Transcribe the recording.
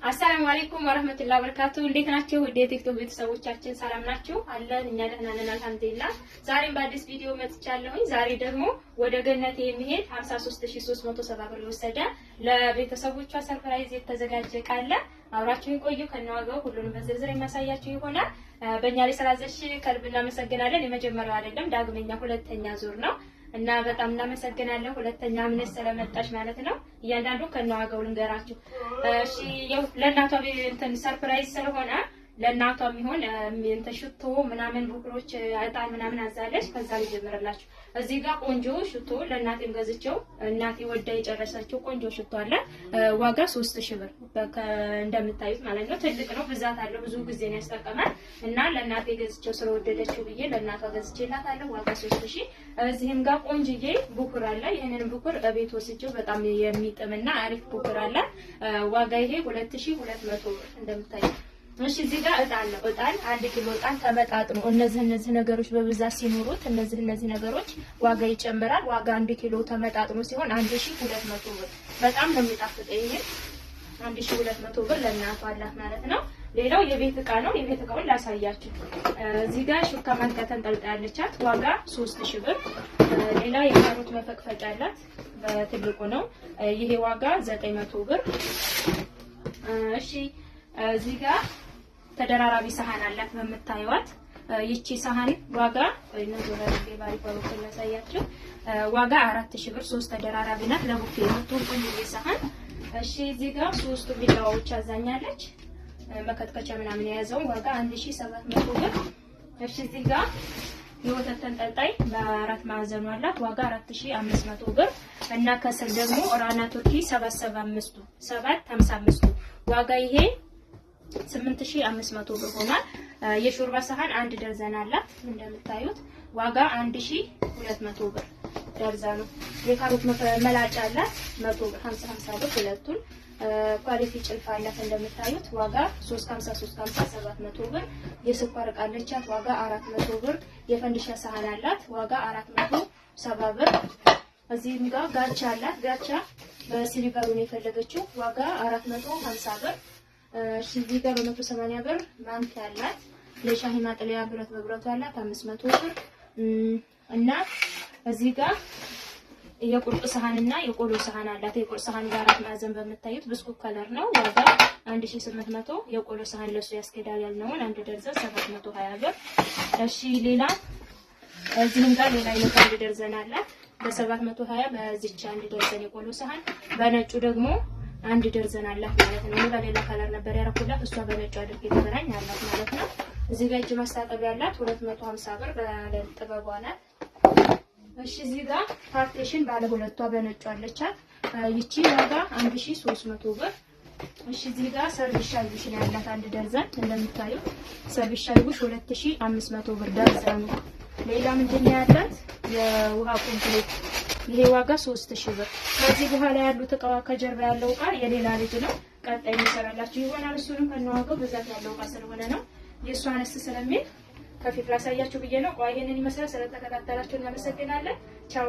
አሰላሙ አለይኩም ወራህመቱላሂ ወበረካቱ። እንዴት ናችሁ? ወደ ቲክቶክ ቤተሰቦቻችን ሰላም ናችሁ? አለን እኛ ደህና ነን አልሐምዱሊላህ። ዛሬም በአዲስ ቪዲዮ መጥቻለሁኝ። ዛሬ ደግሞ ወደ ገነት የሚሄድ 53370 ብር ወሰደ ለቤተሰቦቿ ሰርፕራይዝ የተዘጋጀ ቃለ አብራችሁን ቆዩ። ከነዋጋው ሁሉንም በዝርዝር የሚያሳያችሁ ይሆናል። በእኛ ላይ ስላዘሽ ከልብ እናመሰግናለን። የመጀመሪያው አይደለም ዳግመኛ ሁለተኛ ዙር ነው እና በጣም እናመሰግናለን። ሁለተኛ ምን ስለመጣሽ ማለት ነው። እያንዳንዱ ከነዋጋው ልንገራችሁ። እሺ ያው ለእናቷ እንትን ሰርፕራይዝ ስለሆነ ለእናቷ የሚሆን እንትን ሽቶ ምናምን ቡክሮች እጣን ምናምን አዛለች። ከዛ ልጀምርላችሁ። እዚህ ጋር ቆንጆ ሽቶ ለእናቴም ገዝቼው እናቴ ወዳ የጨረሰችው ቆንጆ ሽቶ አለ። ዋጋ 3000 ብር እንደምታዩት ማለት ነው። ትልቅ ነው፣ ብዛት አለው፣ ብዙ ጊዜ ነው ያስጠቀማል እና ለእናቴ ገዝቼው ስለወደደችው ብዬ ለእናቷ ገዝቼላታለሁ። ዋጋ 3000። እዚህም ጋር ቆንጅዬ ቡክር አለ። ይሄንን ቡክር እቤት ወስጄው በጣም የሚጥምና አሪፍ ቡክር አለ። ዋጋ ይሄ 2200 ብር እንደምታዩት። እሺ እዚህ ጋር እጣን ነው። እጣን 1 ኪሎ እጣን ተመጣጥኖ እነዚህ ነገሮች በብዛት ሲኖሩት እነዚህ ነገሮች ዋጋ ይጨምራል። ዋጋ 1 ኪሎ ተመጣጥኖ ሲሆን 1200 ብር። በጣም ነው የሚጣፍጠው። ይሄ 1200 ብር ለእናቷ አላት ማለት ነው። ሌላው የቤት እቃ ነው። የቤት እቃውን ላሳያችሁ። እዚህ ጋር ሹካ ማንኪያ ተንጠልጣለቻት። ዋጋ 3000 ብር። ሌላ የካሮት መፈቅፈቂያ አላት። በትልቁ ነው። ይሄ ዋጋ 900 ብር። እሺ እዚህ ጋር ተደራራቢ ሰሃን አላት በመታየዋት። ይቺ ሰሃን ዋጋ ዋጋ 4000 ብር። 3 ተደራራቢ ናት። ለቡፌ የምትሆን ቆንጆ ሰሃን። እሺ እዚህ ጋር 3 ቢላዋዎች አዛኛለች። መከትከቻ ምናምን የያዘው ዋጋ 1700 ብር። እሺ እዚህ ጋር የወተት ተንጠልጣይ በአራት ማዕዘኑ አላት። ዋጋ 4500 ብር እና ከስር ደግሞ ኦራና ቱርኪ 755 ዋጋ ይሄ 8500 ብር ሆኗል። የሾርባ ሰሃን 1 ደርዘን አላት እንደምታዩት። ዋጋ 1200 ብር ደርዘኑ። የካሮት መላጫ አላት 100 ብር 50 ብር ሁለቱን። ኳሊቲ ጭልፋ አላት እንደምታዩት። ዋጋ 350 700 ብር። የስኳር እቃ አለቻት። ዋጋ 400 ብር። የፈንዲሻ ሰሃን አላት። ዋጋ 470 ብር። እዚህም ጋር ጋቻ አላት። ጋቻ በሲሊቨሩ ነው የፈለገችው። ዋጋ 450 ብር። እዚህ ጋር በ180 ብር ማንኪያ አላት። ለሻሂ ማጥለያ ብረት በብረቱ አላት 500 ብር። እና እዚህ ጋር የቁርጥ ሰሃንና የቆሎ ሰሃን አላት። የቁርጥ ሰሃን በአራት ማዕዘን በመታየት ብስኩት ከለር ነው። ዋጋ 1800። የቆሎ ሰሃን ለሱ ያስኬዳል ያልነውን 1 ደርዘን 720 ብር። እሺ ሌላ እዚህም ጋር ሌላ የቆሎ ደርዘን አላት በ720። በዚች 1 ደርዘን የቆሎ ሰሃን። በነጩ ደግሞ 1 ደርዘን አላት ማለት ነው። በሌላ ከለር ነበር ያረኩላት፣ እሷ በነጩ አድርጌ ተበራኝ አላት ማለት ነው። እዚህ ጋር እጅ ማስታጠቢያ አላት 250 ብር በጥበቧ ናት። እሺ እዚህ ጋር ፓርቴሽን ባለ ሁለቷ በነጩ አለቻት። ይቺ ዋጋ 1300 ብር። እሺ እዚህ ጋር ሰርቪስ ሻይቡሽ ነው ያላት 1 ደርዘን እንደምታዩት። ሰርቪስ ሻይቡሽ 2500 ብር ደርዘኑ። ሌላ ምንድነው ያላት? የውሃ ኮምፕሌት። ይሄ ዋጋ 3000 ብር። ከዚህ በኋላ ያሉት እቃዋ ከጀርባ ያለው እቃ የሌላ ልጅ ነው። ቀጣይ እንሰራላችሁ ይሆናል። እሱንም ከነዋጋው ብዛት ያለው እቃ ስለሆነ ነው። የእሷ አነስ ስለሚል ከፊት ላሳያችሁ ብዬ ነው። ቆይ ይሄንን ይመስላል። ስለተከታተላችሁ እናመሰግናለን። ቻው።